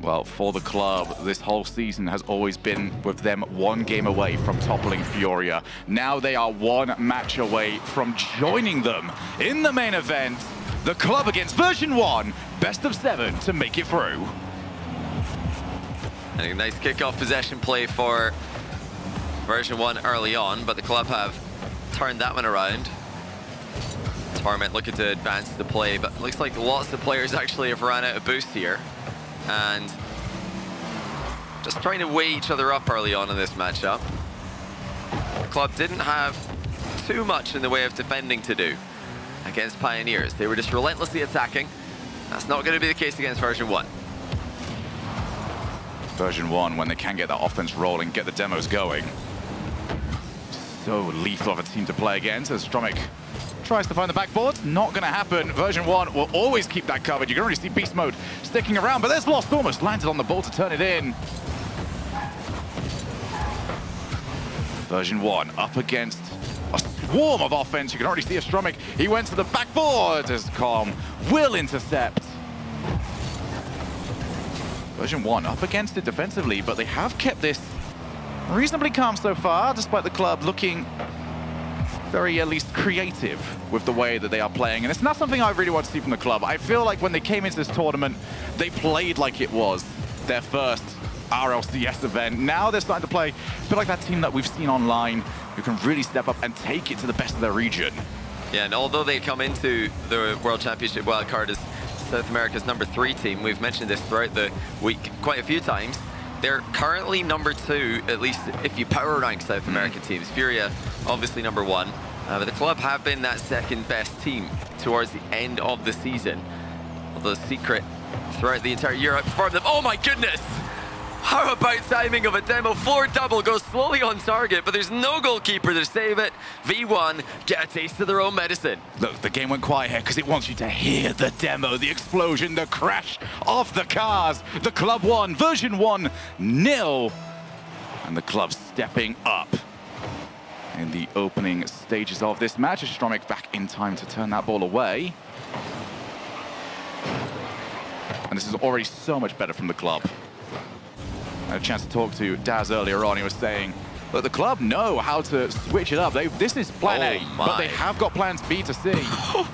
Well, for the club, this whole season has always been with them one game away from toppling Furia. Now they are one match away from joining them in the main event. The club against Version1, best of 7 to make it through. And a nice kickoff possession play for Version1 early on, but the club have turned that one around. Torment looking to advance the play, but it looks like lots of players actually have run out of boost here. And just trying to weigh each other up early on in this matchup. The club didn't have too much in the way of defending to do against Pioneers. They were just relentlessly attacking. That's not going to be the case against Version1. Version1, when they can get that offense rolling, get the demos going. So lethal of a team to play against as Stromic tries to find the backboard. Not going to happen. Version1 will always keep that covered. You can already see Beast Mode sticking around, but there's Lost almost landed on the ball to turn it in. Version1 up against a swarm of offense. You can already see a Stromic. He went to the backboard as Calm will intercept. Version1 up against it defensively, but they have kept this reasonably calm so far, despite the club looking very, at least, creative with the way that they are playing. And it's not something I really want to see from the club. I feel like when they came into this tournament, they played like it was their first RLCS event. Now they're starting to play a bit like that team that we've seen online, who can really step up and take it to the best of their region. Yeah, and although they come into the World Championship Wildcard as South America's #3 team, we've mentioned this throughout the week quite a few times, they're currently #2, at least if you power rank South American teams. Furia, obviously #1, but the club have been that second best team towards the end of the season. Although Secret throughout the entire year outperformed them. Oh my goodness! How about timing of a demo? Floor double goes slowly on target, but there's no goalkeeper to save it. V1 get a taste of their own medicine. Look, the game went quiet here because it wants you to hear the demo, the explosion, the crash of the cars. The club won, Version1 0. And the club stepping up in the opening stages of this match. Stromic back in time to turn that ball away. And this is already so much better from the club. I had a chance to talk to Daz earlier on. He was saying that the club know how to switch it up. This is plan A, but they have got plans B to C. I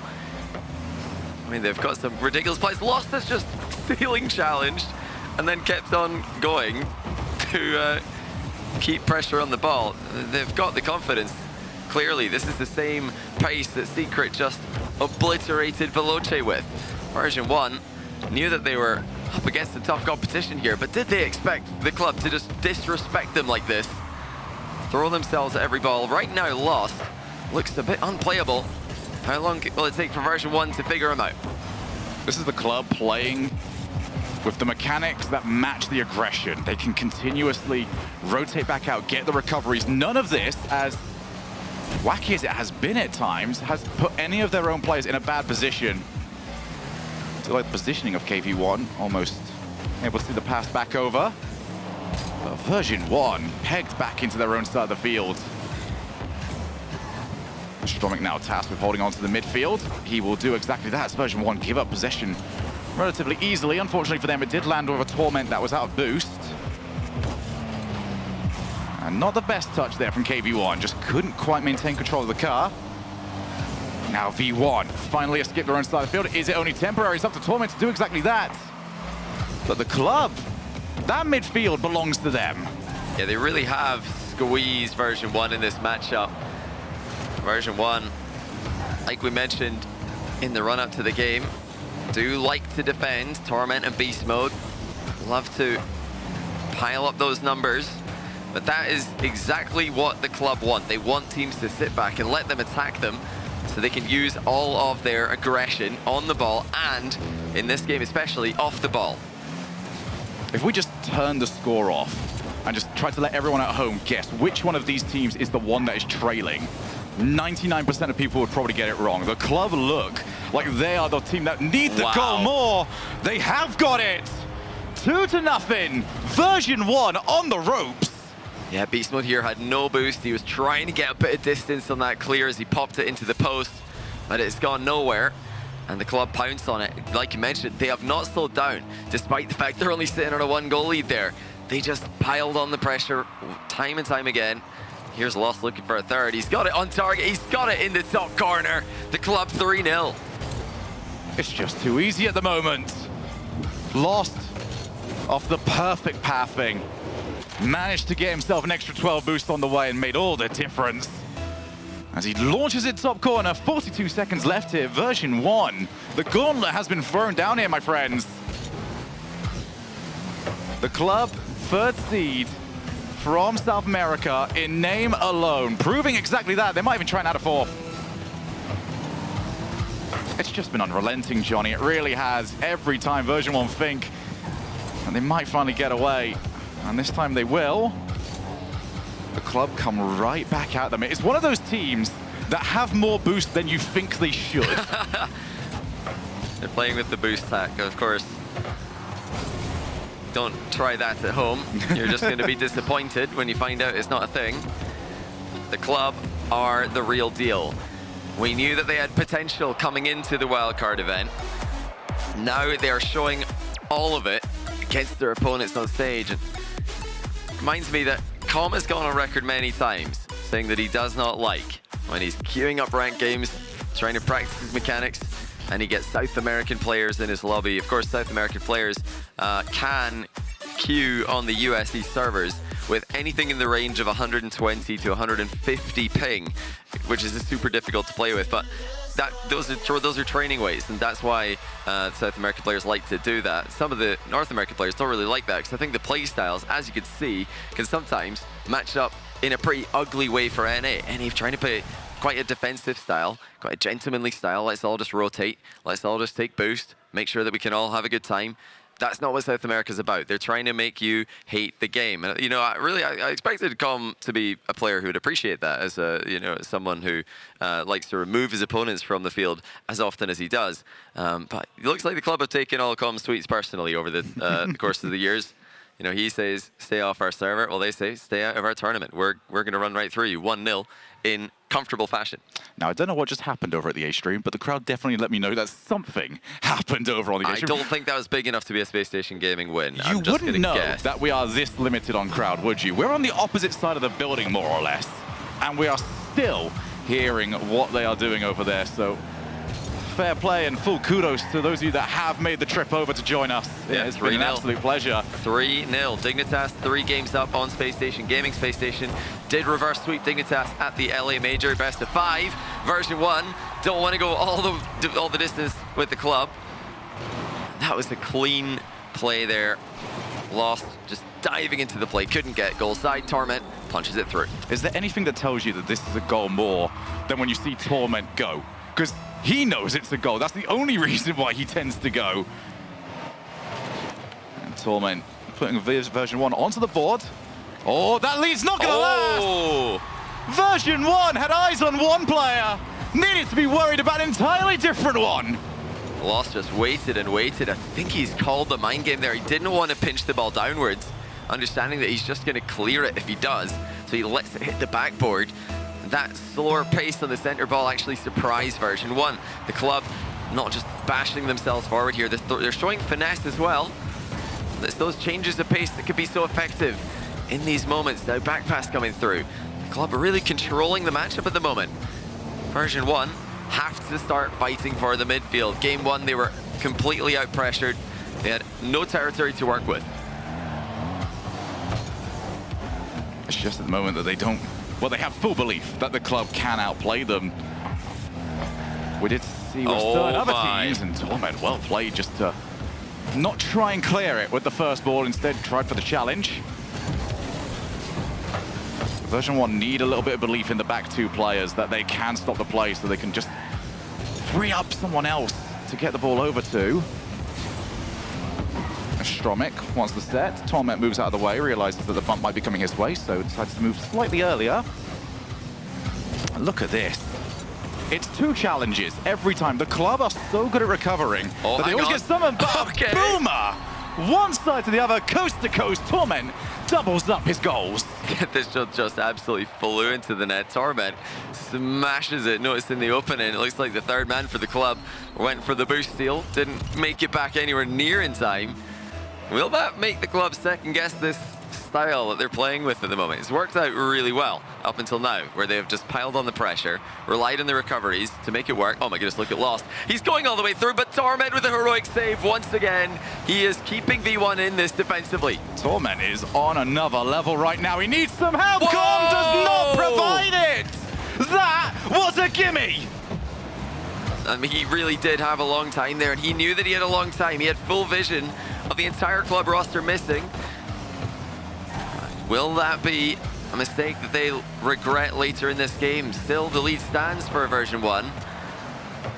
mean, they've got some ridiculous plays. Lost has just ceiling challenged and then kept on going to keep pressure on the ball. They've got the confidence. Clearly, this is the same pace that Secret just obliterated Veloce with. Version1 knew that they were up against a tough competition here, but did they expect the club to just disrespect them like this? Throw themselves at every ball. Right now, Lost looks a bit unplayable. How long will it take for Version1 to figure him out? This is the club playing with the mechanics that match the aggression. They can continuously rotate back out, get the recoveries. None of this, as wacky as it has been at times, has put any of their own players in a bad position. So like the positioning of KV1, almost able to see the pass back over. But Version1 pegged back into their own side of the field. Stromic now tasked with holding on to the midfield. He will do exactly that as Version1 give up possession relatively easily. Unfortunately for them, it did land with a Torment that was out of boost. And not the best touch there from KV1, just couldn't quite maintain control of the car. Now V1 finally escaped their own side of the field. Is it only temporary? It's up to Torment to do exactly that. But the club, that midfield belongs to them. Yeah, they really have squeezed Version1 in this matchup. Version1, like we mentioned in the run-up to the game, do like to defend. Torment and Beast Mode love to pile up those numbers, but that is exactly what the club want. They want teams to sit back and let them attack them, so they can use all of their aggression on the ball and, in this game especially, off the ball. If we just turn the score off and just try to let everyone at home guess which one of these teams is the one that is trailing, 99% of people would probably get it wrong. The club look like they are the team that need the goal more. They have got it. 2-0. Version1 on the ropes. Yeah, Beast Mode here had no boost. He was trying to get a bit of distance on that clear as he popped it into the post, but it's gone nowhere. And the club pounced on it. Like you mentioned, they have not slowed down, despite the fact they're only sitting on a 1-goal lead there. They just piled on the pressure time and time again. Here's Lost looking for a third. He's got it on target. He's got it in the top corner. The club 3-0. It's just too easy at the moment. Lost off the perfect pathing. Managed to get himself an extra 12 boost on the way and made all the difference. As he launches it top corner, 42 seconds left here, Version1. The gauntlet has been thrown down here, my friends. The club, third seed from South America in name alone, proving exactly that. They might even try and add a fourth. It's just been unrelenting, Johnny. It really has. Every time Version1 think, and they might finally get away. And this time they will. The club come right back at them. It's one of those teams that have more boost than you think they should. They're playing with the boost tack, of course. Don't try that at home. You're just going to be disappointed when you find out it's not a thing. The club are the real deal. We knew that they had potential coming into the wildcard event. Now they are showing all of it against their opponents on stage. And it reminds me that Com has gone on record many times saying that he does not like when he's queuing up ranked games, trying to practice his mechanics, and he gets South American players in his lobby. Of course, South American players can queue on the USE servers with anything in the range of 120 to 150 ping, which is super difficult to play with. But those are training ways, and that's why South American players like to do that. Some of the North American players don't really like that, because I think the play styles, as you can see, can sometimes match up in a pretty ugly way for NA. NA trying to play quite a defensive style, quite a gentlemanly style. Let's all just rotate. Let's all just take boost, make sure that we can all have a good time. That's not what South America's about. They're trying to make you hate the game. And you know, I expected Com to be a player who would appreciate that, as someone who likes to remove his opponents from the field as often as he does. But it looks like the club have taken all Com's tweets personally over the course of the years. You know, he says, stay off our server. Well, they say, stay out of our tournament. We're going to run right through you, 1-0 in comfortable fashion. Now, I don't know what just happened over at the A stream, but the crowd definitely let me know that something happened over on the A stream. I don't think that was big enough to be a Space Station Gaming win. You wouldn't know that we are this limited on crowd, would you? We're on the opposite side of the building, more or less, and we are still hearing what they are doing over there. So fair play and full kudos to those of you that have made the trip over to join us. Yeah, it's been an absolute pleasure. 3-0. Dignitas 3 games up on Space Station Gaming. Space Station did reverse sweep Dignitas at the LA Major, best of 5. Version1 don't want to go all the distance with the club. That was a clean play there. Lost, just diving into the play, couldn't get goal side. Torment punches it through. Is there anything that tells you that this is a goal more than when you see Torment go? Because he knows it's a goal. That's the only reason why he tends to go. And Torment putting Version1 onto the board. Oh, that lead's not going to last! Version1 had eyes on one player, needed to be worried about an entirely different one. Lost just waited and waited. I think he's called the mind game there. He didn't want to pinch the ball downwards, understanding that he's just going to clear it if he does. So he lets it hit the backboard. That slower pace on the center ball actually surprised Version1. The club not just bashing themselves forward here, they're showing finesse as well. It's those changes of pace that could be so effective in these moments. Now back pass coming through. The club are really controlling the matchup at the moment. Version1 have to start fighting for the midfield. Game 1, they were completely out-pressured. They had no territory to work with. It's just at the moment that they don't... Well, they have full belief that the club can outplay them. We did see with certain other teams, and Torment, well played, just to not try and clear it with the first ball, instead tried for the challenge. Version1 need a little bit of belief in the back two players that they can stop the play, so they can just free up someone else to get the ball over to. Stromic wants the set. Torment moves out of the way, realizes that the bump might be coming his way, so decides to move slightly earlier. Look at this. It's 2 challenges every time. The club are so good at recovering that they always get summoned, but a boomer! One side to the other, coast to coast. Torment doubles up his goals. This shot just absolutely flew into the net. Torment smashes it. Notice in the opening, it looks like the third man for the club went for the boost steal. Didn't make it back anywhere near in time. Will that make the club second guess this style that they're playing with at the moment? It's worked out really well up until now, where they have just piled on the pressure, relied on the recoveries to make it work. Oh my goodness, look at Lost. He's going all the way through, but Torment with a heroic save once again. He is keeping V1 in this defensively. Torment is on another level right now. He needs some help. Whoa! Com does not provide it. That was a gimme. I mean, he really did have a long time there, and he knew that he had a long time. He had full vision of the entire club roster missing. Will that be a mistake that they regret later in this game? Still, the lead stands for Version1.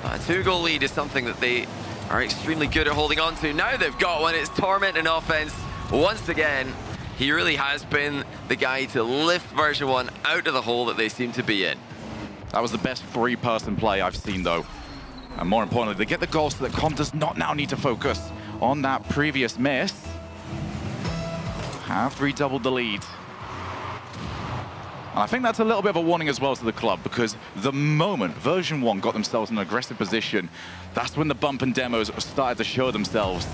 A 2-goal lead is something that they are extremely good at holding on to. Now they've got one. It's Torment in offense. Once again, he really has been the guy to lift Version1 out of the hole that they seem to be in. That was the best three-person play I've seen, though. And more importantly, they get the goal so that Com does not now need to focus on that previous miss. Have redoubled the lead. And I think that's a little bit of a warning as well to the club, because the moment Version1 got themselves in an aggressive position, that's when the bump and demos started to show themselves.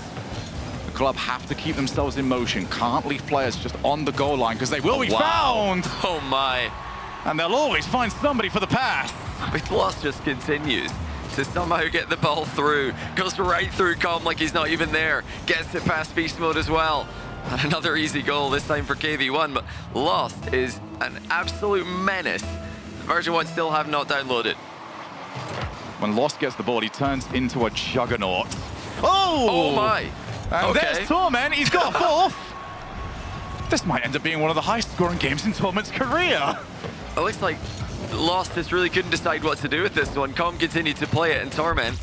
The club have to keep themselves in motion, can't leave players just on the goal line, because they will be found! Oh my. And they'll always find somebody for the pass. But Lost just continues to somehow get the ball through. Goes right through Com like he's not even there. Gets it past beast mode as well. And another easy goal, this time for KV1, but Lost is an absolute menace. Version1 still have not downloaded. When Lost gets the ball, he turns into a juggernaut. Oh! Oh my! And Okay. there's Torment, he's got a fourth! This might end up being one of the highest scoring games in Torment's career. It looks like Lost just really couldn't decide what to do with this one. Com continued to play it, and Torment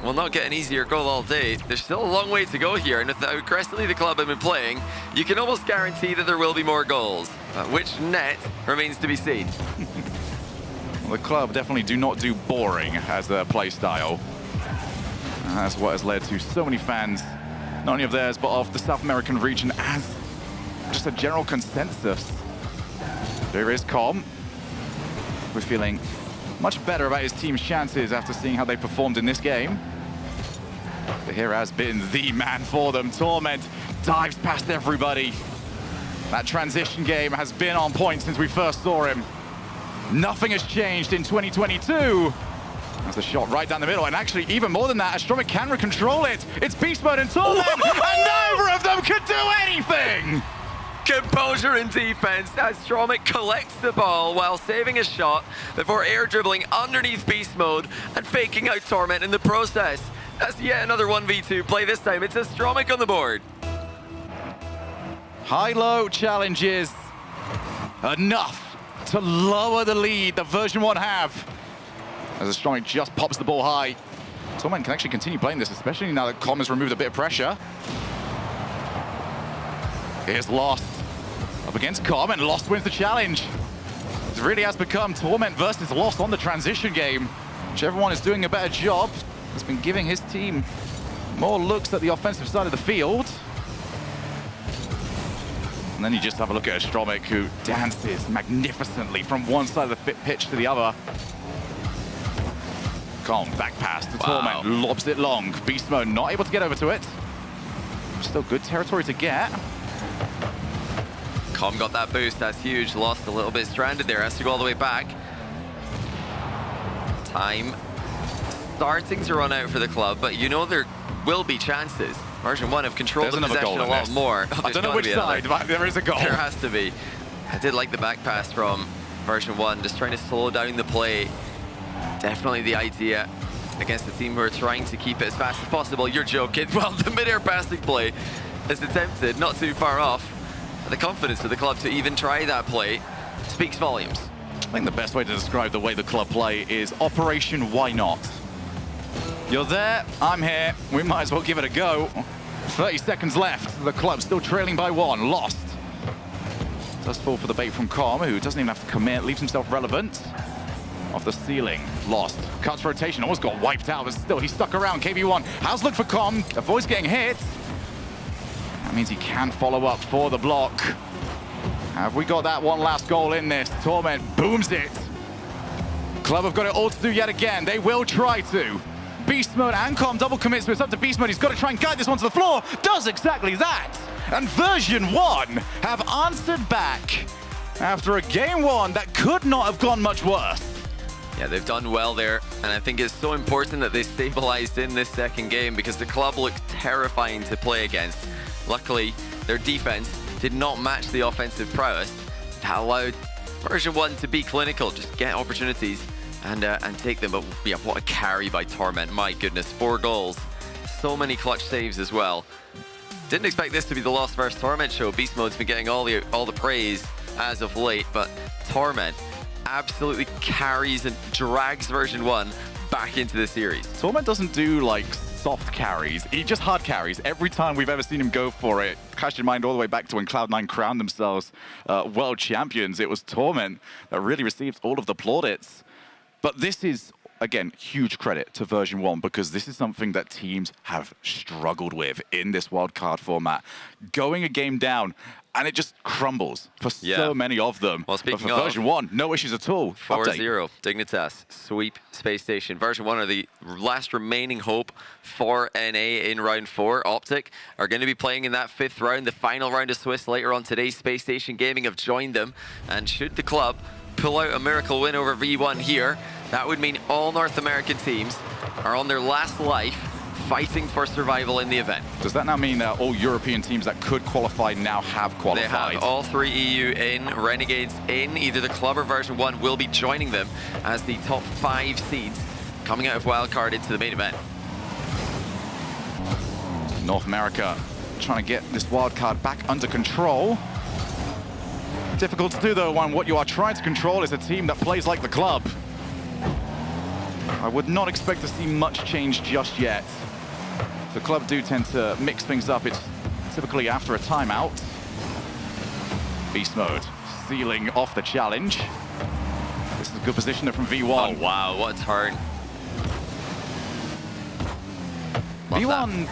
will not get an easier goal all day. There's still a long way to go here, and with how aggressively the club have been playing, you can almost guarantee that there will be more goals. Which net remains to be seen. Well, the club definitely do not do boring as their play style. And that's what has led to so many fans, not only of theirs, but of the South American region, as just a general consensus. There is Com. We're feeling much better about his team's chances after seeing how they performed in this game. But here has been the man for them. Torment dives past everybody. That transition game has been on point since we first saw him. Nothing has changed in 2022. That's a shot right down the middle, and actually even more than that, Astromic can control it. It's Beast Mode and Torment, and neither of them could do anything! Composure in defense as Astromic collects the ball while saving a shot before air dribbling underneath beast mode and faking out Torment in the process. That's yet another 1v2 play. This time it's Astromic on the board. High-low challenges. Enough to lower the lead that Version1 have. As Astromic just pops the ball high. Torment can actually continue playing this, especially now that Com has removed a bit of pressure. Here's Lost up against Com, and Lost wins the challenge. It really has become Torment versus Lost on the transition game. Whichever one is doing a better job has been giving his team more looks at the offensive side of the field. And then you just have a look at Astromic, who dances magnificently from one side of the pitch to the other. Com, back pass to Torment, lobs it long. Beast Mode not able to get over to it. Still good territory to get. Com got that boost, that's huge. Lost a little bit stranded there, has to go all the way back. Time starting to run out for the club, but you know there will be chances. Version1 have controlled the possession a lot more. I don't know which side, but there is a goal. There has to be. I did like the back pass from Version1, just trying to slow down the play. Definitely the idea against a team who are trying to keep it as fast as possible. You're joking. Well, the mid-air passing play is attempted, not too far off. The confidence of the club to even try that play speaks volumes. I think the best way to describe the way the club play is Operation Why Not. You're there, I'm here, we might as well give it a go. 30 seconds left, the club still trailing by 1, Lost. Does fall for the bait from Com, who doesn't even have to commit, leaves himself relevant. Off the ceiling, Lost. Cuts rotation, almost got wiped out, but still he's stuck around. KV1 has looked for Com, avoids getting hit. That means he can follow up for the block. Have we got that one last goal in this? Torment booms it. Club have got it all to do yet again. They will try to. Beast Mode and Calm double commits, but it's up to Beast Mode. He's got to try and guide this one to the floor. Does exactly that. And Version1 have answered back after a game one that could not have gone much worse. Yeah, they've done well there, and I think it's so important that they stabilized in this second game because the club looked terrifying to play against. Luckily, their defense did not match the offensive prowess. That allowed Version1 to be clinical, just get opportunities and take them. But yeah, what a carry by Torment. My goodness, 4 goals. So many clutch saves as well. Didn't expect this to be the Lost vs Torment show. Beast Mode's been getting all the praise as of late, but Torment absolutely carries and drags Version1 back into the series. Torment doesn't do like soft carries, he just hard carries. Every time we've ever seen him go for it, cast your mind all the way back to when Cloud9 crowned themselves world champions. It was Torment that really received all of the plaudits. But this is, again, huge credit to Version1 because this is something that teams have struggled with in this wildcard format. Going a game down, and it just crumbles for so many of them. Well, speaking but for of, Version1, no issues at all. 4-0, Dignitas, sweep Space Station. Version1 are the last remaining hope for NA in round 4. Optic are going to be playing in that 5th round, the final round of Swiss later on today. Space Station Gaming have joined them, and should the club pull out a miracle win over V1 here, that would mean all North American teams are on their last life fighting for survival in the event. Does that now mean that all European teams that could qualify now have qualified? They have all 3 EU in, Renegades in. Either the club or Version1 will be joining them as the top 5 seeds coming out of Wildcard into the main event. North America trying to get this wildcard back under control. Difficult to do though, when what you are trying to control is a team that plays like the club. I would not expect to see much change just yet. The club do tend to mix things up. It's typically after a timeout. Beast Mode sealing off the challenge. This is a good position from V1. Oh wow, what a turn. V1,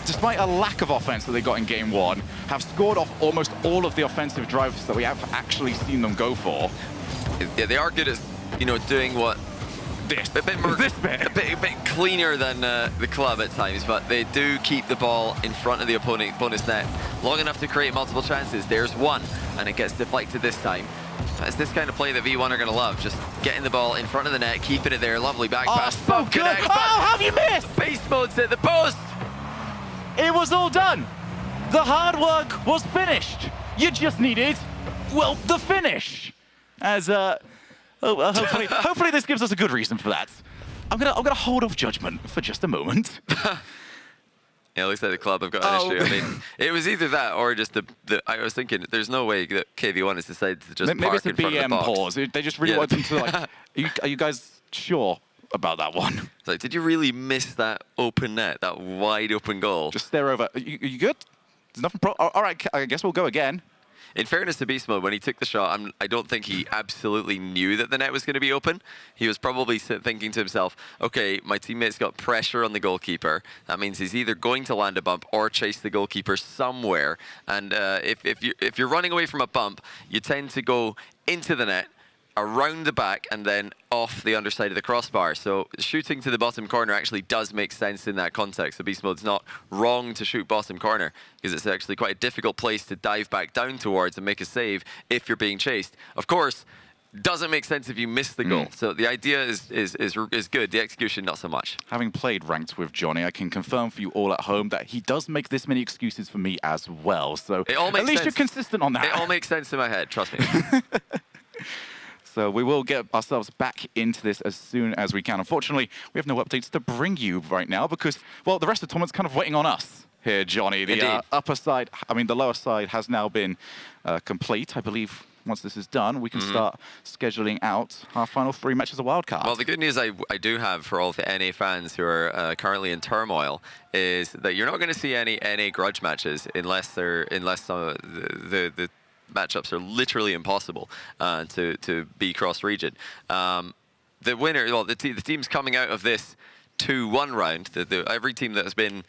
despite a lack of offense that they got in game 1, have scored off almost all of the offensive drives that we have actually seen them go for. Yeah, they are good at, doing what a bit cleaner than the club at times, but they do keep the ball in front of the opponent's net long enough to create multiple chances. There's one, and it gets deflected this time. It's this kind of play that V1 are going to love, just getting the ball in front of the net, keeping it there, lovely back pass. So good! Oh, how have you missed? Beast Mode's hit the post! It was all done. The hard work was finished. You just needed, well, the finish. As hopefully this gives us a good reason for that. I'm gonna hold off judgment for just a moment. Yeah, it looks like the club have got an issue. I mean, it was either that or just I was thinking, there's no way that KV1 has decided to just park in front of the box. Maybe it's a BM pause. They just really want them to like, are you guys sure about that one? It's like, did you really miss that open net, that wide open goal? Just stare over. Are you good? There's nothing all right, I guess we'll go again. In fairness to Beast Mode, when he took the shot, I don't think he absolutely knew that the net was going to be open. He was probably thinking to himself, okay, my teammate's got pressure on the goalkeeper. That means he's either going to land a bump or chase the goalkeeper somewhere. And if you're running away from a bump, you tend to go into the net, around the back, and then off the underside of the crossbar. So shooting to the bottom corner actually does make sense in that context. So Beast Mode's not wrong to shoot bottom corner, because it's actually quite a difficult place to dive back down towards and make a save if you're being chased. Of course, doesn't make sense if you miss the goal. So the idea is good, the execution not so much. Having played ranked with Johnny, I can confirm for you all at home that he does make this many excuses for me as well. So at least you're consistent on that. It all makes sense in my head, trust me. So we will get ourselves back into this as soon as we can. Unfortunately, we have no updates to bring you right now because, well, the rest of the tournament's kind of waiting on us here, Johnny. The upper side, the lower side has now been complete. I believe once this is done, we can start scheduling out our final 3 matches of Wildcard. Well, the good news I do have for all the NA fans who are currently in turmoil is that you're not going to see any NA grudge matches unless the matchups are literally impossible to be cross-region. The winner, well, the teams coming out of this 2-1 round, every team that has been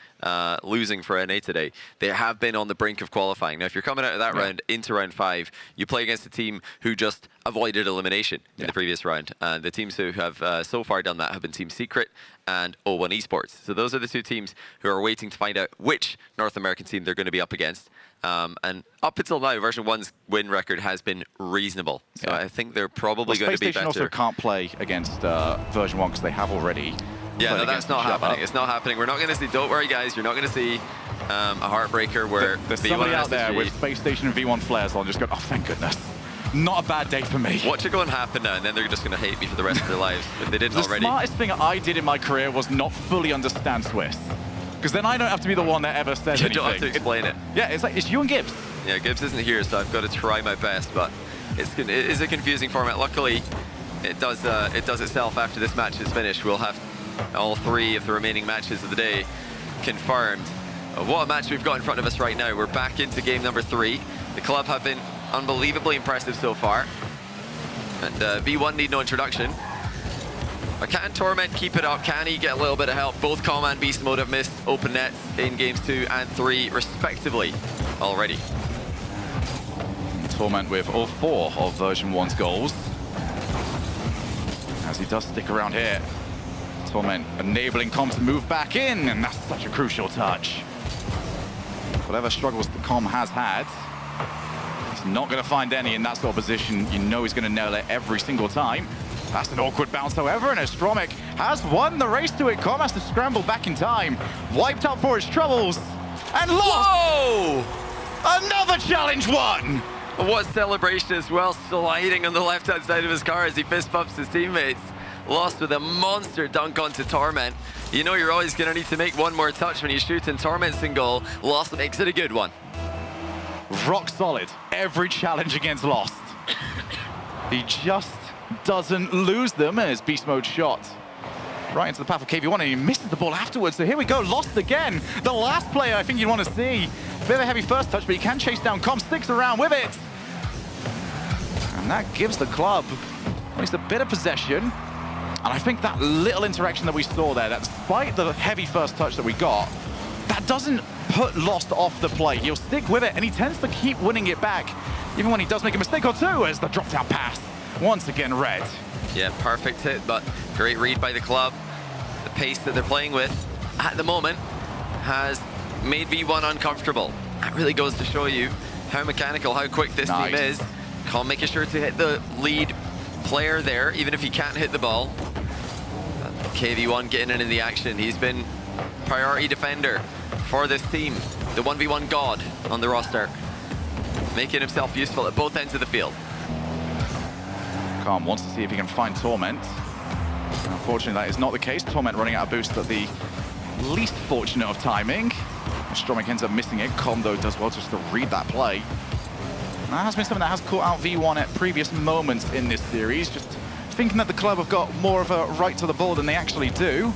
losing for NA today, they have been on the brink of qualifying. Now, if you're coming out of that round into round 5, you play against a team who just avoided elimination in the previous round. And the teams who have so far done that have been Team Secret and O1 Esports. So those are the two teams who are waiting to find out which North American team they're going to be up against. And up until now, Version 1's win record has been reasonable. So I think they're probably going to be better. also can't play against Version 1 because they have already. Yeah, no, that's not happening. It's not happening. We're not going to see, don't worry guys, you're not going to see a heartbreaker where there's somebody out there with Space Station and V1 flares on just going, oh, thank goodness. Not a bad day for me. Watch it go and happen now, and then they're just going to hate me for the rest of their lives if they didn't already. The smartest thing I did in my career was not fully understand Swiss. Because then I don't have to be the one that ever says anything. You don't have to explain it. Yeah, it's you and Gibbs. Yeah, Gibbs isn't here, so I've got to try my best, but it is a confusing format. Luckily, it does itself after this match is finished. We'll have all 3 of the remaining matches of the day confirmed. What a match we've got in front of us right now. We're back into game number 3. The club have been unbelievably impressive so far. And V1 need no introduction. But can Torment keep it up? Can he get a little bit of help? Both Com and Beast Mode have missed open nets in games 2 and 3 respectively already. Torment with all 4 of Version 1's goals. As he does stick around here. Torment enabling Com to move back in, and that's such a crucial touch. Whatever struggles the Com has had, he's not going to find any in that sort of position. You know he's going to nail it every single time. That's an awkward bounce, however, and Astromic has won the race to it. Com has to scramble back in time, wiped out for his troubles, and lost! Whoa! Another challenge won! What celebration as well, sliding on the left-hand side of his car as he fist bumps his teammates. Lost with a monster dunk onto Torment. You know you're always going to need to make one more touch when you shoot in Torment's in goal. Lost makes it a good one. Rock solid, every challenge against Lost. He just doesn't lose them as Beast Mode shot right into the path of KV1, and he misses the ball afterwards. So here we go, Lost again. The last player I think you'd want to see. Bit of a heavy first touch, but he can chase down Com, sticks around with it. And that gives the club at least a bit of possession. And I think that little interaction that we saw there, that despite the heavy first touch that we got, that doesn't put Lost off the play. He'll stick with it, and he tends to keep winning it back, even when he does make a mistake or two, as the drop-down pass once again read. Yeah, perfect hit, but great read by the club. The pace that they're playing with at the moment has made V1 uncomfortable. That really goes to show you how mechanical, how quick this team is. Com making sure to hit the lead player there, even if he can't hit the ball. KV1 getting in the action. He's been priority defender for this team. The 1v1 god on the roster. Making himself useful at both ends of the field. Com wants to see if he can find Torment. Unfortunately, that is not the case. Torment running out of boost at the least fortunate of timing. Astromic ends up missing it. Com, though, does well just to read that play. That has been something that has caught out V1 at previous moments in this series, just thinking that the club have got more of a right to the ball than they actually do.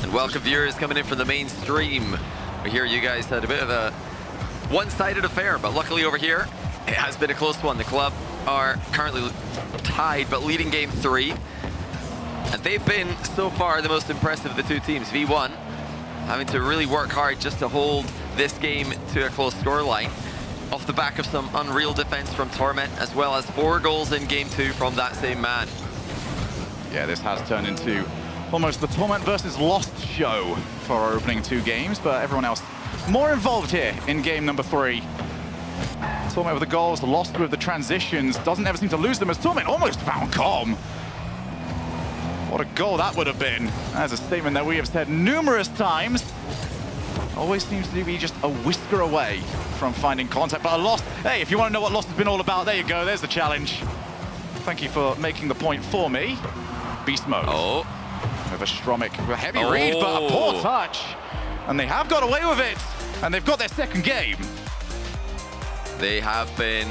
And welcome viewers coming in from the main stream. We hear you guys had a bit of a one-sided affair, but luckily over here, it has been a close one. The club are currently tied, but leading game 3. And they've been, so far, the most impressive of the two teams. V1 having to really work hard just to hold this game to a close scoreline, off the back of some unreal defense from Torment, as well as 4 goals in game 2 from that same man. Yeah, this has turned into almost the Torment versus Lost show for our opening 2 games, but everyone else more involved here in game number 3. Torment with the goals, Lost with the transitions, doesn't ever seem to lose them as Torment almost found Com. What a goal that would have been. That's a statement that we have said numerous times. Always seems to be just a whisker away from finding contact, but a Lost. Hey, if you want to know what Lost has been all about, there you go, there's the challenge. Thank you for making the point for me. Beast Mode. Oh. With a Astromic, a heavy read, but a poor touch. And they have got away with it, and they've got their second game. They have been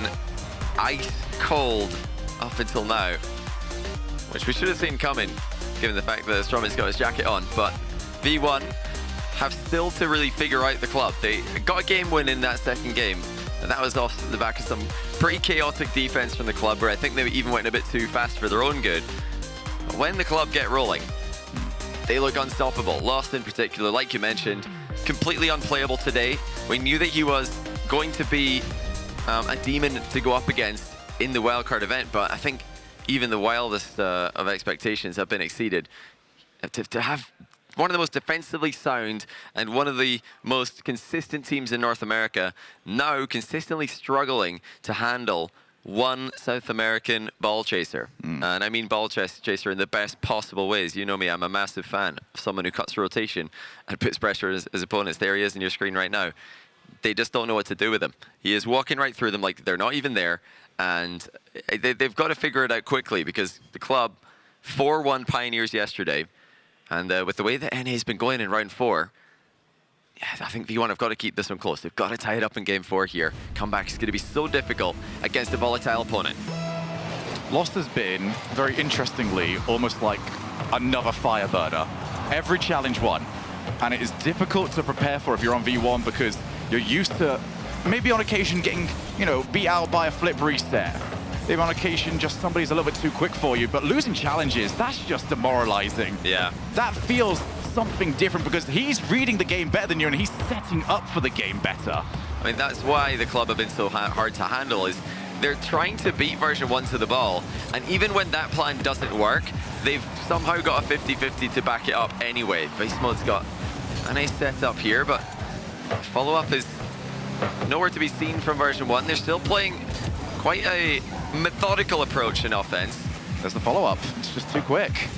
ice cold up until now, which we should have seen coming, given the fact that Stromic's got his jacket on. But V1 have still to really figure out the club. They got a game win in that second game, and that was off the back of some pretty chaotic defense from the club, where I think they even went a bit too fast for their own good. when the club get rolling, they look unstoppable. Lost in particular, like you mentioned, completely unplayable today. We knew that he was going to be a demon to go up against in the wildcard event, but I think even the wildest of expectations have been exceeded. To have one of the most defensively sound and one of the most consistent teams in North America now consistently struggling to handle one South American ball chaser. And I mean ball chaser in the best possible ways. You know me, I'm a massive fan of someone who cuts rotation and puts pressure on his opponents. There he is on your screen right now. They just don't know what to do with him. He is walking right through them like they're not even there. And they've got to figure it out quickly, because the club 4-1 Pioneers yesterday. And with the way that NA's been going in round 4, yeah, I think V1 have got to keep this one close. They've got to tie it up in game 4 here. Comeback is going to be so difficult against a volatile opponent. Lost has been, very interestingly, almost like another fire burner. Every challenge won. And it is difficult to prepare for if you're on V1, because you're used to maybe on occasion getting, beat out by a flip reset. Maybe on occasion just somebody's a little bit too quick for you, but losing challenges, that's just demoralizing. Yeah. That feels something different, because he's reading the game better than you and he's setting up for the game better. I mean, that's why the club have been so hard to handle, is they're trying to beat Version1 to the ball, and even when that plan doesn't work, they've somehow got a 50-50 to back it up anyway. Beast Mode's got a nice setup here, but follow-up is nowhere to be seen from Version1. They're still playing quite a methodical approach in offense. There's the follow-up. It's just too quick.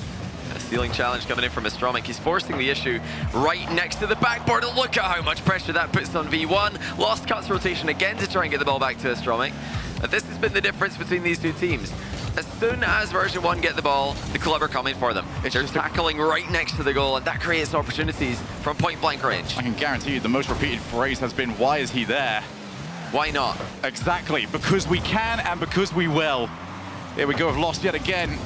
A stealing challenge coming in from Astromic. He's forcing the issue right next to the backboard. Look at how much pressure that puts on V1. Lost cuts rotation again to try and get the ball back to Astromic. This has been the difference between these two teams. As soon as Version1 get the ball, the club are coming for them. They're tackling right next to the goal, and that creates opportunities from point-blank range. I can guarantee you the most repeated phrase has been, why is he there? Why not? Exactly, because we can and because we will. Here we go with Lost yet again.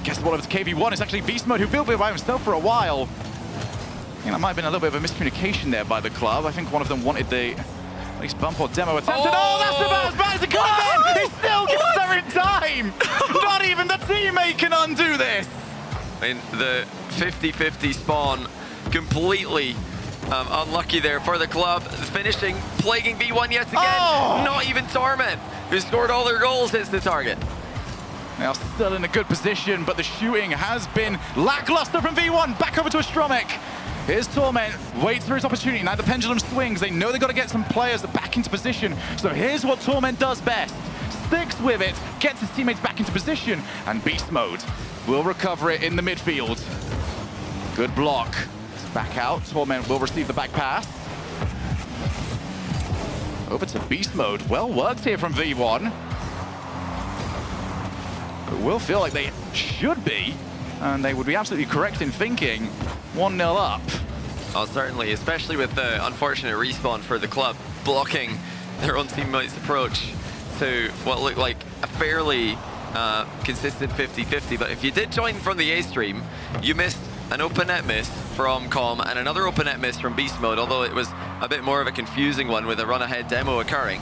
Guess what, over to KV1. It's actually Beast Mode who built it by himself for a while. I think that might have been a little bit of a miscommunication there by the club. I think one of them wanted the at least bump or demo attempt. Oh, that's about as bad as it could have been! He still gets there in time! Not even the teammate can undo this! I mean, the 50-50 spawn completely unlucky there for the club. Finishing, plaguing V1 yet again. Oh! Not even Torment, who scored all their goals, hits the target. Now still in a good position, but the shooting has been lackluster from V1. Back over to Astromic. Here's Torment, waits for his opportunity. Now the pendulum swings. They know they've got to get some players back into position. So here's what Torment does best. Sticks with it, gets his teammates back into position, and Beast Mode will recover it in the midfield. Good block. Back out. Torment will receive the back pass. Over to Beast Mode. Well worked here from V1. It will feel like they should be, and they would be absolutely correct in thinking 1-0 up. Oh, certainly, especially with the unfortunate respawn for the club, blocking their own teammates' approach to what looked like a fairly consistent 50-50. But if you did join from the A stream, you missed an open net miss from Com and another open net miss from Beast Mode, although it was a bit more of a confusing one with a run-ahead demo occurring.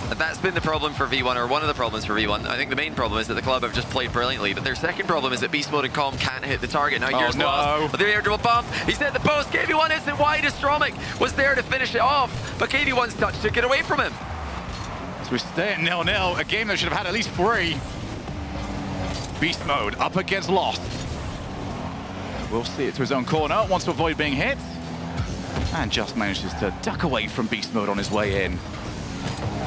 That's been the problem for V1, or one of the problems for V1. I think the main problem is that the club have just played brilliantly, but their second problem is that Beast Mode and Com can't hit the target. Now here's Lost, but the air dribble bump. He's hit the post. KV1 hits it wide. Astromic was there to finish it off, but KV1's touch took it away from him. So we stay at 0-0, a game that should have had at least 3. Beast Mode up against Lost. We'll see it to his own corner, wants to avoid being hit, and just manages to duck away from Beast Mode on his way in.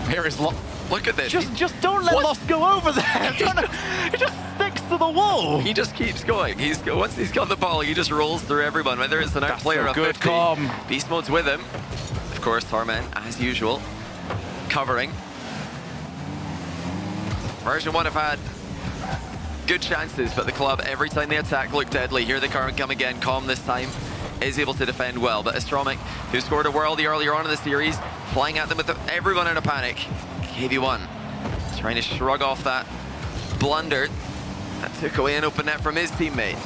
Here is Lost. Look at this. Just don't let Lost go over there. He just sticks to the wall. He just keeps going. Once he's got the ball, he just rolls through everyone, whether it's an outplayer or 50. Com. Beast Mode's with him. Of course, Torment, as usual, covering. Version1 have had good chances, but the club, every time they attack, look deadly. Here they come again. Com this time is able to defend well, but Astromic, who scored a worldie earlier on in the series, flying at them with everyone in a panic. KV1 trying to shrug off that blunder that took away an open net from his teammate.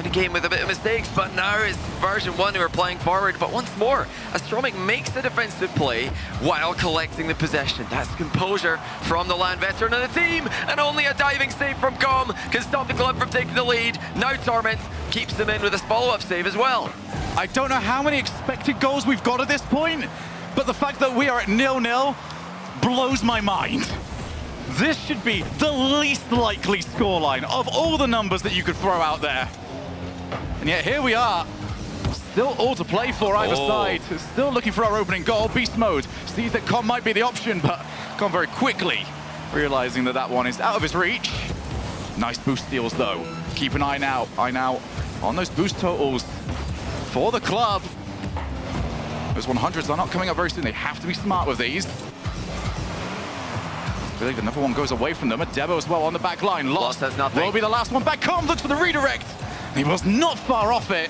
in a game with a bit of mistakes, but now it's Version1 who are playing forward. But once more, Astromic makes the defensive play while collecting the possession. That's composure from the land veteran of the team, and only a diving save from Com can stop the club from taking the lead. Now Torment keeps them in with a follow-up save as well. I don't know how many expected goals we've got at this point, but the fact that we are at 0-0 blows my mind. This should be the least likely scoreline of all the numbers that you could throw out there. And yet here we are, still all to play for either side. Still looking for our opening goal. Beast Mode sees that Com might be the option, but Com very quickly realizing that that one is out of his reach. Nice boost steals though. Keep an eye now on those boost totals for the club. Those 100s are not coming up very soon. They have to be smart with these. I believe another one goes away from them. A Debo as well on the back line. Lost has nothing. Will be the last one back. Com looks for the redirect. He was not far off it.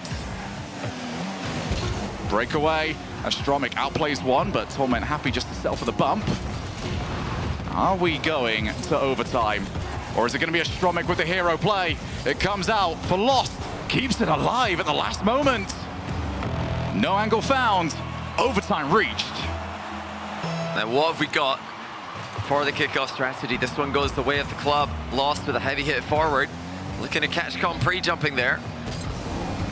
Breakaway. Astromic outplays one, but Torment happy just to settle for the bump. Are we going to overtime? Or is it going to be Astromic with the hero play? It comes out for Lost. Keeps it alive at the last moment. No angle found. Overtime reached. Now what have we got for the kickoff strategy? This one goes the way of the club. Lost with a heavy hit forward. Looking to catch Com pre-jumping there.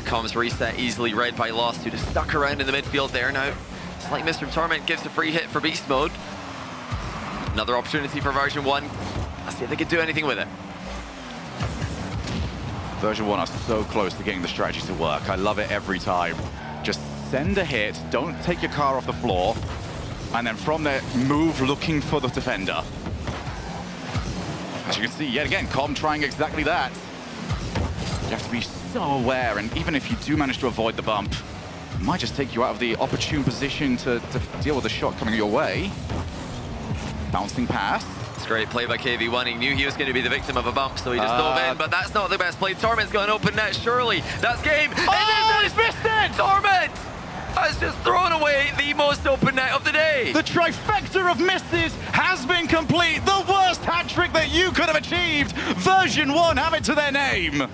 Com's reset easily read by Lost, who just stuck around in the midfield there now. Slight miss from Torment, gives a free hit for Beast Mode. Another opportunity for Version1. Let's see if they can do anything with it. Version1 are so close to getting the strategy to work. I love it every time. Just send a hit, don't take your car off the floor, and then from there, move looking for the defender. As you can see, yet again, Com trying exactly that. You have to be so aware, and even if you do manage to avoid the bump, it might just take you out of the opportune position to deal with the shot coming your way. Bouncing pass. It's great play by KV1. He knew he was going to be the victim of a bump, so he just dove in, but that's not the best play. Torment's got an open net, surely. That's game. Oh, he's missed it! Torment has just thrown away the most open net of the day. The trifecta of misses has been complete. The worst hat trick that you could have achieved. Version1 have it to their name.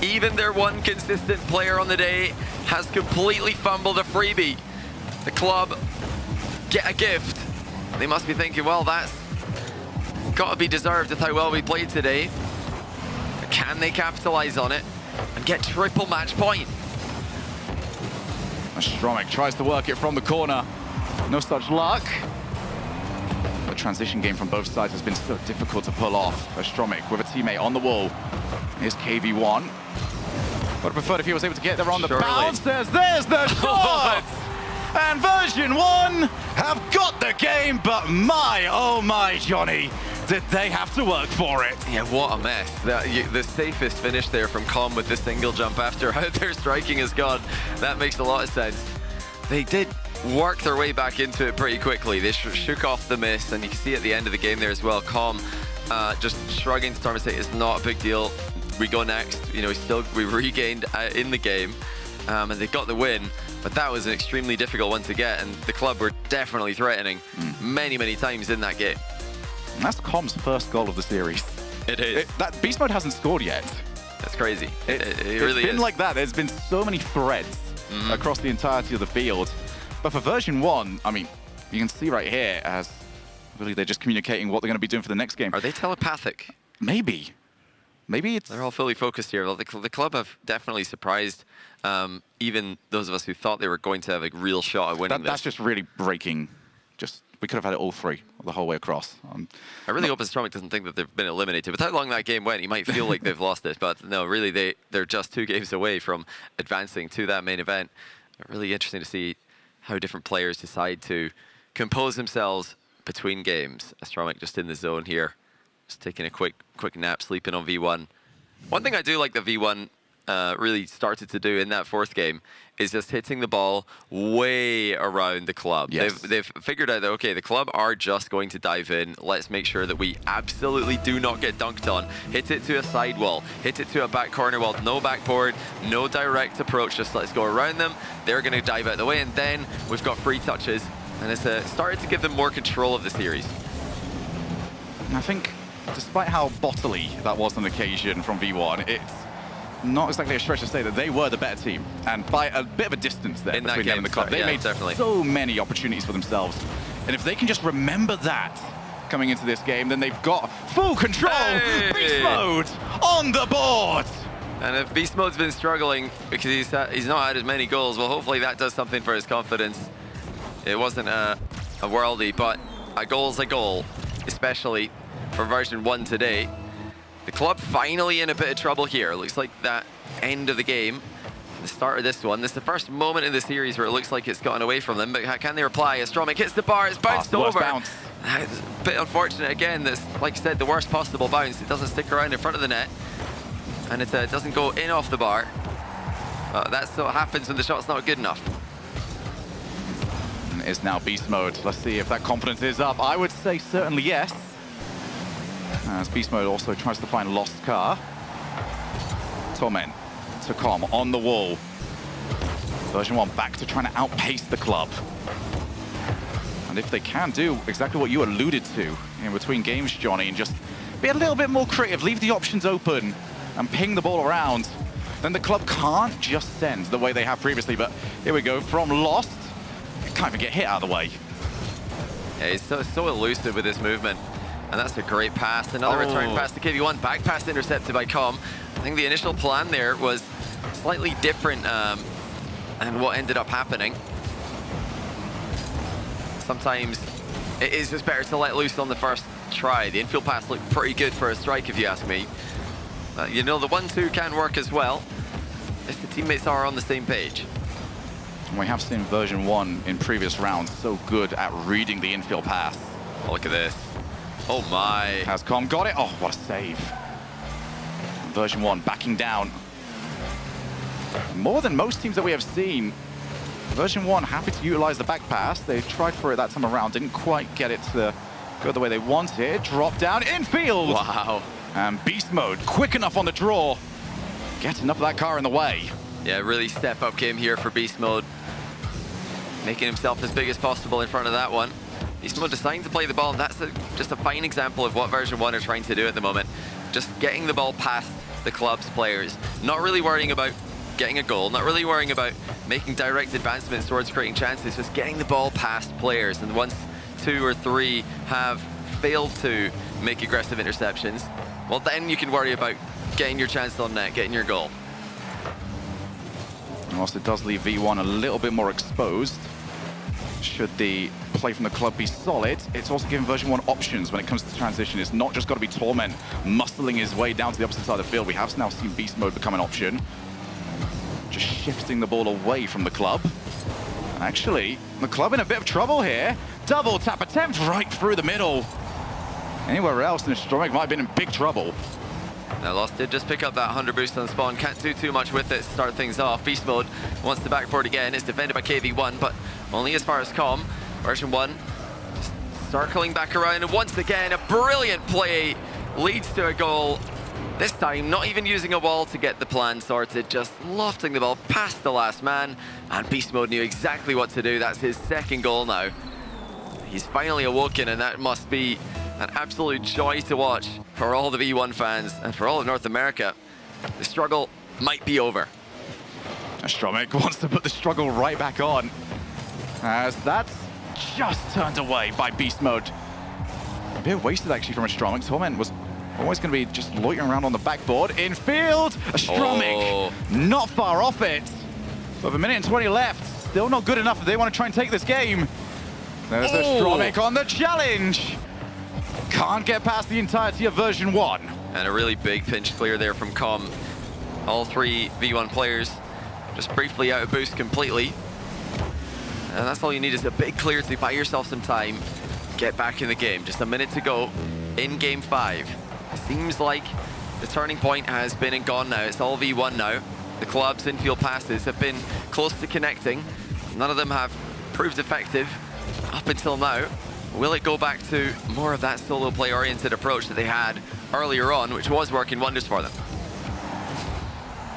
Even their one consistent player on the day has completely fumbled a freebie. The club get a gift. They must be thinking, well, that's got to be deserved with how well we played today. But can they capitalize on it and get triple match point? Astromic tries to work it from the corner. No such luck. The transition game from both sides has been so difficult to pull off. Astromic with a teammate on the wall. Here's KV1. Would have preferred if he was able to get there on the bounce. There's the shot! And Version1 have got the game, but my, oh my, Johnny, did they have to work for it. Yeah, what a mess. The safest finish there from Com with the single jump after how their striking has gone. That makes a lot of sense. They did work their way back into it pretty quickly. They shook off the miss, and you can see at the end of the game there as well, Com just shrugging to Torment, it's not a big deal. We go next. You know, we regained in the game, and they got the win. But that was an extremely difficult one to get, and the club were definitely threatening many, many times in that game. And that's Com's first goal of the series. It is. That Beast Mode hasn't scored yet. That's crazy. It really is. It's been like that. There's been so many threads across the entirety of the field. But for Version1, I mean, you can see right here as really they're just communicating what they're going to be doing for the next game. Are they telepathic? Maybe. Maybe it's... They're all fully focused here. The club have definitely surprised even those of us who thought they were going to have a real shot at winning this. That's just really breaking. We could have had it all three the whole way across. I really hope Astromic doesn't think that they've been eliminated. With how long that game went, you might feel like they've lost it. But no, really, they're just 2 games away from advancing to that main event. Really interesting to see how different players decide to compose themselves between games. Astromic just in the zone here, just taking a quick nap, sleeping on V1. One thing I do like that V1 really started to do in that 4th game is just hitting the ball way around the club. Yes. They've figured out that, okay, the club are just going to dive in. Let's make sure that we absolutely do not get dunked on. Hit it to a side wall, hit it to a back corner wall, no backboard, no direct approach, just let's go around them. They're going to dive out of the way, and then we've got free touches, and it's started to give them more control of the series. I think, despite how bottly that was on occasion from V1, not exactly a stretch to say that they were the better team, and by a bit of a distance there In that between them and the club. They yeah, made definitely. so many opportunities for themselves, and if they can just remember that coming into this game, then they've got full control. Hey! Beast mode on the board. And if Beast Mode's been struggling because he's not had as many goals, well, hopefully that does something for his confidence. It wasn't a worldie, but a goal's a goal, especially for version 1 today. The club finally in a bit of trouble here. It looks like that end of the game, the start of this one. This is the first moment in the series where it looks like it's gotten away from them, but how can they reply? Astromic hits the bar, it's bounced over. Bounce. It's a bit unfortunate again. That's, like you said, the worst possible bounce. It doesn't stick around in front of the net, and it doesn't go in off the bar. That's what happens when the shot's not good enough. Is now beast mode. Let's see if that confidence is up. I would say certainly yes. As beast mode also tries to find lost car. Torment to Com on the wall. Version 1 back to trying to outpace the club. And if they can do exactly what you alluded to in between games, Johnny, and just be a little bit more creative, leave the options open and ping the ball around, then the club can't just send the way they have previously. But here we go, from lost, can't even get hit out of the way. Yeah, he's so elusive with his movement. And that's a great pass. Another return pass to KV1. Back pass intercepted by Com. I think the initial plan there was slightly different than what ended up happening. Sometimes it is just better to let loose on the first try. The infield pass looked pretty good for a strike, if you ask me. You know, the 1-2 can work as well if the teammates are on the same page. We have seen version 1 in previous rounds so good at reading the infield pass. Oh, look at this. Oh my. Has Com got it? Oh, what a save. Version 1 backing down. More than most teams that we have seen, version 1 happy to utilize the back pass. They tried for it that time around, didn't quite get it to go the way they wanted. Drop down infield. Wow. And beast mode, quick enough on the draw. Get enough of that car in the way. Yeah, really step up game here for Beast Mode. Making himself as big as possible in front of that one. Beast Mode deciding to play the ball, and that's just a fine example of what version 1 are trying to do at the moment. Just getting the ball past the club's players. Not really worrying about getting a goal, not really worrying about making direct advancements towards creating chances, just getting the ball past players. And once 2 or 3 have failed to make aggressive interceptions, well, then you can worry about getting your chance on net, getting your goal. Whilst it does leave V1 a little bit more exposed, should the play from the club be solid, it's also given version 1 options when it comes to transition. It's not just got to be Torment muscling his way down to the opposite side of the field. We have now seen beast mode become an option. Just shifting the ball away from the club. Actually, the club in a bit of trouble here. Double tap attempt right through the middle. Anywhere else, Astromic might have been in big trouble. Now Lost did just pick up that 100 boost on the spawn. Can't do too much with it to start things off. Beast Mode wants the backboard again. It's defended by KV1, but only as far as Com. Version 1 just circling back around, and once again, a brilliant play leads to a goal. This time, not even using a wall to get the plan sorted, just lofting the ball past the last man, and Beast Mode knew exactly what to do. That's his second goal now. He's finally awoken, and that must be an absolute joy to watch for all the V1 fans and for all of North America. The struggle might be over. Astromic wants to put the struggle right back on, as that's just turned away by Beast Mode. A bit wasted actually from Astromic. Torment was always going to be just loitering around on the backboard. Infield, Astromic not far off it. With a minute and 20 left, still not good enough if they want to try and take this game. There's Astromic on the challenge. Can't get past the entirety of version 1. And a really big pinch clear there from Com. All 3 V1 players just briefly out of boost completely. And that's all you need, is a big clear to buy yourself some time, get back in the game. Just a minute to go in game 5. It seems like the turning point has been and gone now. It's all V1 now. The club's infield passes have been close to connecting. None of them have proved effective up until now. Will it go back to more of that solo play-oriented approach that they had earlier on, which was working wonders for them?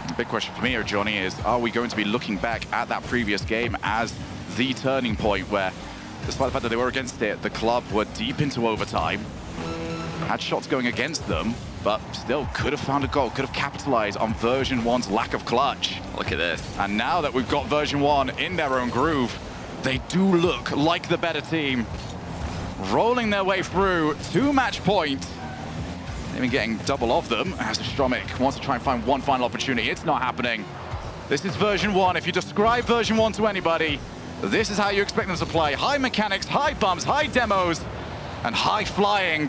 The big question for me here, Johnny, is are we going to be looking back at that previous game as the turning point where, despite the fact that they were against it, the club were deep into overtime, had shots going against them, but still could have found a goal, could have capitalized on Version1's lack of clutch. Look at this. And now that we've got Version1 in their own groove, they do look like the better team, rolling their way through to match point. Even getting double of them as Stromik wants to try and find one final opportunity. It's not happening. This is Version1. If you describe Version1 to anybody, this is how you expect them to play. High mechanics, high bumps, high demos, and high flying.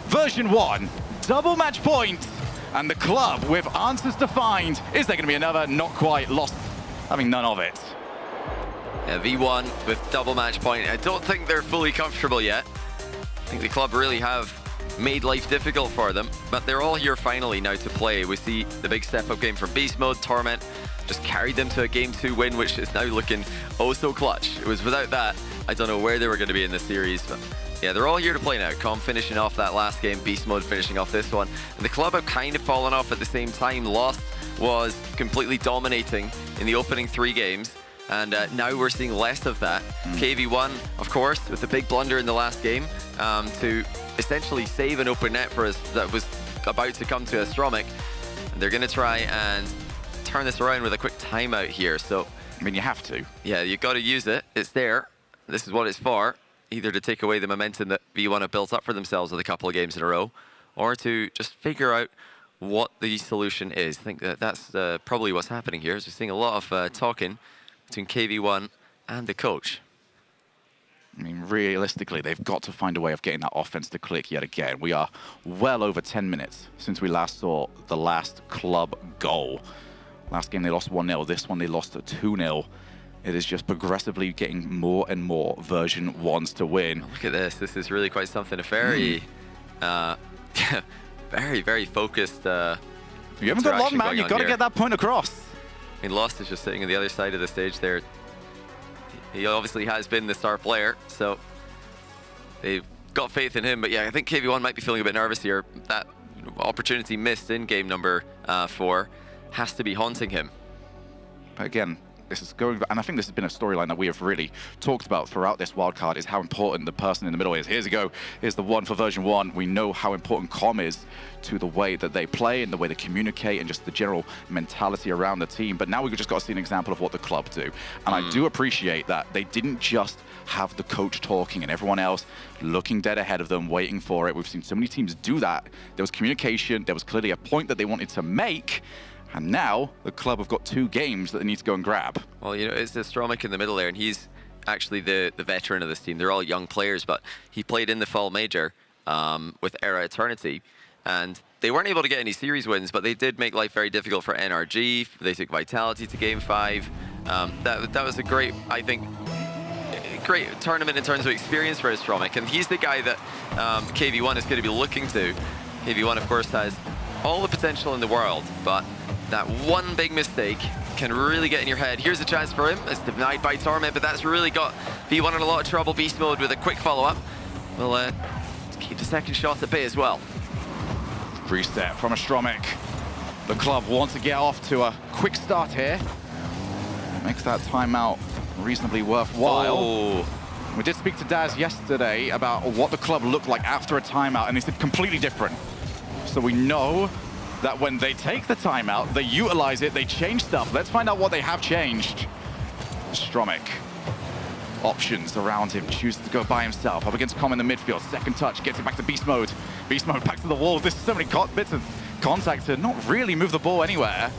Version1, double match point, and the club with answers to find. Is there going to be another? Not quite. Lost, having none of it. Yeah, V1 with double match point. I don't think they're fully comfortable yet. I think the club really have made life difficult for them, but they're all here finally now to play. We see the big step-up game from Beast Mode. Torment just carried them to a Game 2 win, which is now looking oh so clutch. It was without that, I don't know where they were going to be in the series, but yeah, they're all here to play now. Com finishing off that last game, Beast Mode finishing off this one. And the club have kind of fallen off at the same time. Lost was completely dominating in the opening 3 games. And now we're seeing less of that. KV1, of course, with the big blunder in the last game to essentially save an open net for us that was about to come to a Stromik. And they're going to try and turn this around with a quick timeout here. So, I mean, you have to. Yeah, you've got to use it. It's there. This is what it's for. Either to take away the momentum that V1 have built up for themselves with a couple of games in a row, or to just figure out what the solution is. I think that that's probably what's happening here. Is we're seeing a lot of talking between KV1 and the coach. I mean, realistically, they've got to find a way of getting that offense to click yet again. We are well over 10 minutes since we last saw the last club goal. Last game they lost 1-0. This one they lost 2-0. It is just progressively getting more and more Version1s to win. Look at this. This is really quite something. A very, very, very focused. You haven't got long, man. You've got to get that point across. I mean, Lost is just sitting on the other side of the stage there. He obviously has been the star player, so they've got faith in him. But yeah, I think KV1 might be feeling a bit nervous here. That opportunity missed in game number 4 has to be haunting him. But again, this is going, and I think this has been a storyline that we have really talked about throughout this wildcard, is how important the person in the middle is. Here's a go. Here's the one for Version1. We know how important Com is to the way that they play and the way they communicate and just the general mentality around the team. But now we've just got to see an example of what the club do. And I do appreciate that they didn't just have the coach talking and everyone else looking dead ahead of them, waiting for it. We've seen so many teams do that. There was communication. There was clearly a point that they wanted to make. And now the club have got 2 games that they need to go and grab. Well, you know, it's the Stromik in the middle there, and he's actually the veteran of this team. They're all young players, but he played in the Fall Major with Era Eternity, and they weren't able to get any series wins, but they did make life very difficult for NRG. They took Vitality to Game 5. That was a great, I think, great tournament in terms of experience for Stromik, and he's the guy that KV1 is going to be looking to. KV1, of course, has all the potential in the world, but that one big mistake can really get in your head. Here's a chance for him. It's denied by Torment, but that's really got V1 in a lot of trouble. Beast Mode with a quick follow-up. We'll keep the second shot at bay as well. Reset from a Stromik. The club wants to get off to a quick start here. Makes that timeout reasonably worthwhile. Oh. We did speak to Daz yesterday about what the club looked like after a timeout, and he said completely different. So we know that when they take the timeout, they utilize it, they change stuff. Let's find out what they have changed. Stromik. Options around him, chooses to go by himself. Up against Com in the midfield. Second touch, gets it back to Beast Mode. Beast Mode back to the wall. There's so many bits of contact to not really move the ball anywhere.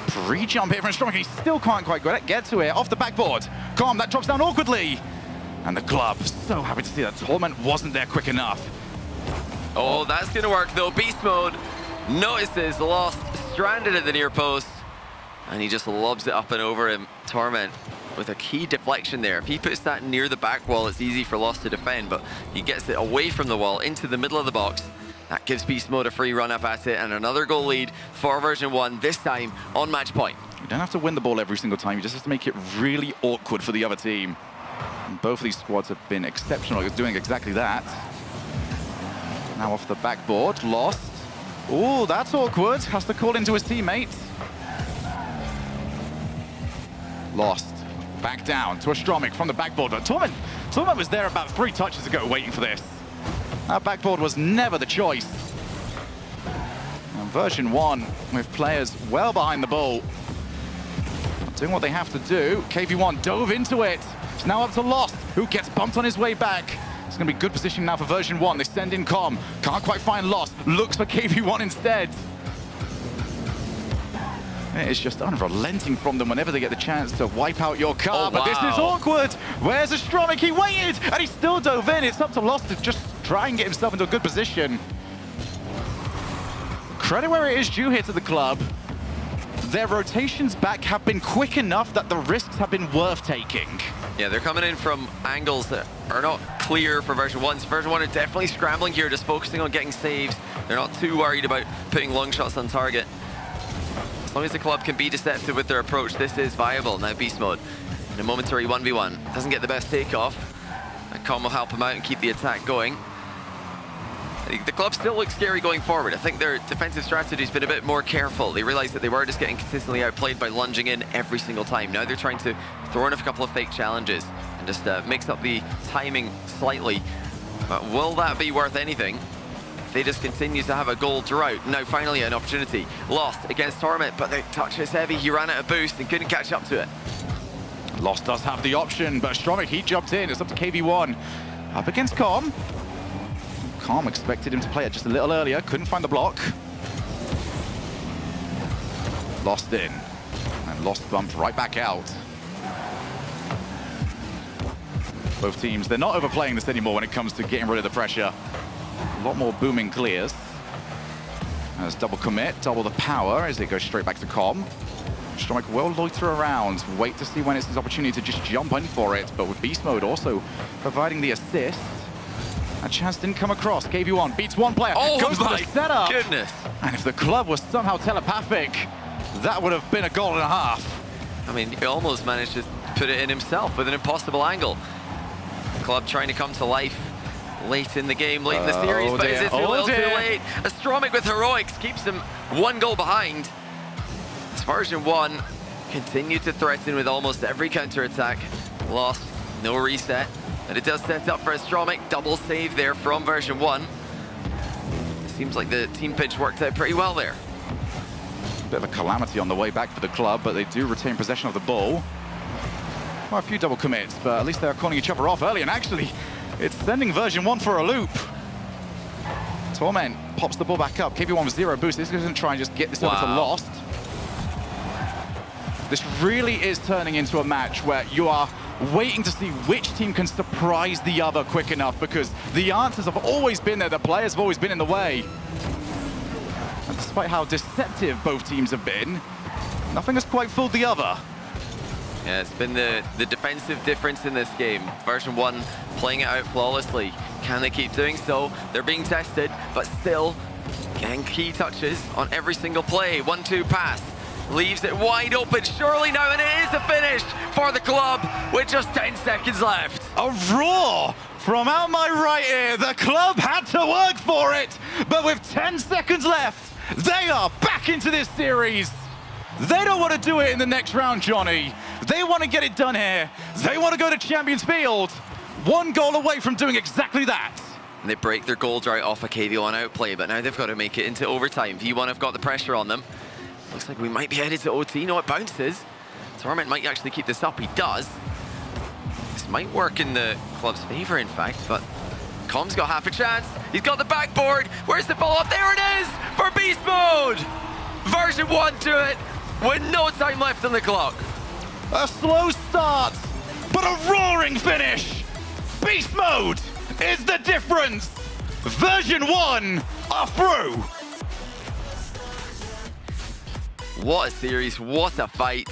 Pre-jump here from Stromik. He still can't quite get to it. Off the backboard. Com, that drops down awkwardly. And the club, so happy to see that Torment wasn't there quick enough. Oh, that's going to work, though. Beast Mode notices Lost stranded at the near post, and he just lobs it up and over him. Torment with a key deflection there. If he puts that near the back wall, it's easy for Lost to defend, but he gets it away from the wall into the middle of the box. That gives Beast Mode a free run up at it, and another goal lead for Version1, this time on match point. You don't have to win the ball every single time. You just have to make it really awkward for the other team. And both of these squads have been exceptional at doing exactly that. Now off the backboard, Lost. Oh, that's awkward. Has to call into his teammate. Lost. Back down to a Stromik from the backboard. But Torment was there about 3 touches ago waiting for this. That backboard was never the choice. Version1 with players well behind the ball, doing what they have to do. KV1 dove into it. It's now up to Lost, who gets bumped on his way back. It's going to be good position now for Version1. They send in Com. Can't quite find Lost. Looks for KV1 instead. It's just unrelenting from them whenever they get the chance to wipe out your car. But this is awkward. Where's Astromic? He waited, and he still dove in. It's up to Lost to just try and get himself into a good position. Credit where it is due here to the club. Their rotations back have been quick enough that the risks have been worth taking. Yeah, they're coming in from angles that are not clear for Version1. Version1 are definitely scrambling here, just focusing on getting saves. They're not too worried about putting long shots on target. As long as the club can be deceptive with their approach, this is viable. Now Beast Mode in a momentary 1v1. Doesn't get the best takeoff. Com will help him out and keep the attack going. The club still looks scary going forward. I think their defensive strategy's been a bit more careful. They realized that they were just getting consistently outplayed by lunging in every single time. Now they're trying to throw in a couple of fake challenges and just mix up the timing slightly. But will that be worth anything if they just continue to have a goal drought? Now finally an opportunity. Lost against Torment, but the touch is heavy. He ran out of boost and couldn't catch up to it. Lost does have the option, but Astromic, he jumped in. It's up to KV1. Up against Com. Com expected him to play it just a little earlier, couldn't find the block. Lost in, and Lost bumped right back out. Both teams, they're not overplaying this anymore when it comes to getting rid of the pressure. A lot more booming clears. As double commit, double the power as it goes straight back to Com. Astromic will loiter around, wait to see when it's his opportunity to just jump in for it, but with Beast Mode also providing the assist. A chance didn't come across. KV1 beats one player, goes to the setup. Goodness. And if the club was somehow telepathic, that would have been a goal and a half. I mean, he almost managed to put it in himself with an impossible angle. The club trying to come to life late in the game, late in the series, but is it too little too late? Astromic with heroics keeps them one goal behind. As Version1 continue to threaten with almost every counter-attack. Lost, no reset. But it does set up for Astromic. Double save there from Version1. Seems like the team pitch worked out pretty well there. Bit of a calamity on the way back for the club, but they do retain possession of the ball. Well, a few double commits, but at least they're calling each other off early, and actually, it's sending Version1 for a loop. Torment pops the ball back up. KV1 with 0 boost. This is going to try and just get this over to Lost. This really is turning into a match where you are waiting to see which team can surprise the other quick enough, because the answers have always been there, the players have always been in the way. And despite how deceptive both teams have been, nothing has quite fooled the other. Yeah, it's been the defensive difference in this game. Version1 playing it out flawlessly. Can they keep doing so? They're being tested, but still getting key touches on every single play. 1-2 pass. Leaves it wide open, surely now, and it is a finish for the club with just 10 seconds left. A roar from out my right ear. The club had to work for it, but with 10 seconds left, they are back into this series. They don't want to do it in the next round, Johnny. They want to get it done here. They want to go to Champions Field. One goal away from doing exactly that. And they break their goal drought off a KV1 outplay, but now they've got to make it into overtime. V1 have got the pressure on them. Looks like we might be headed to OT. No, it bounces. Torment might actually keep this up. He does. This might work in the club's favor, in fact, but Com's got half a chance. He's got the backboard. Where's the follow-up? There it is for Beast Mode. Version1 to it with no time left on the clock. A slow start, but a roaring finish. Beast Mode is the difference. Version1 are through. What a series, what a fight.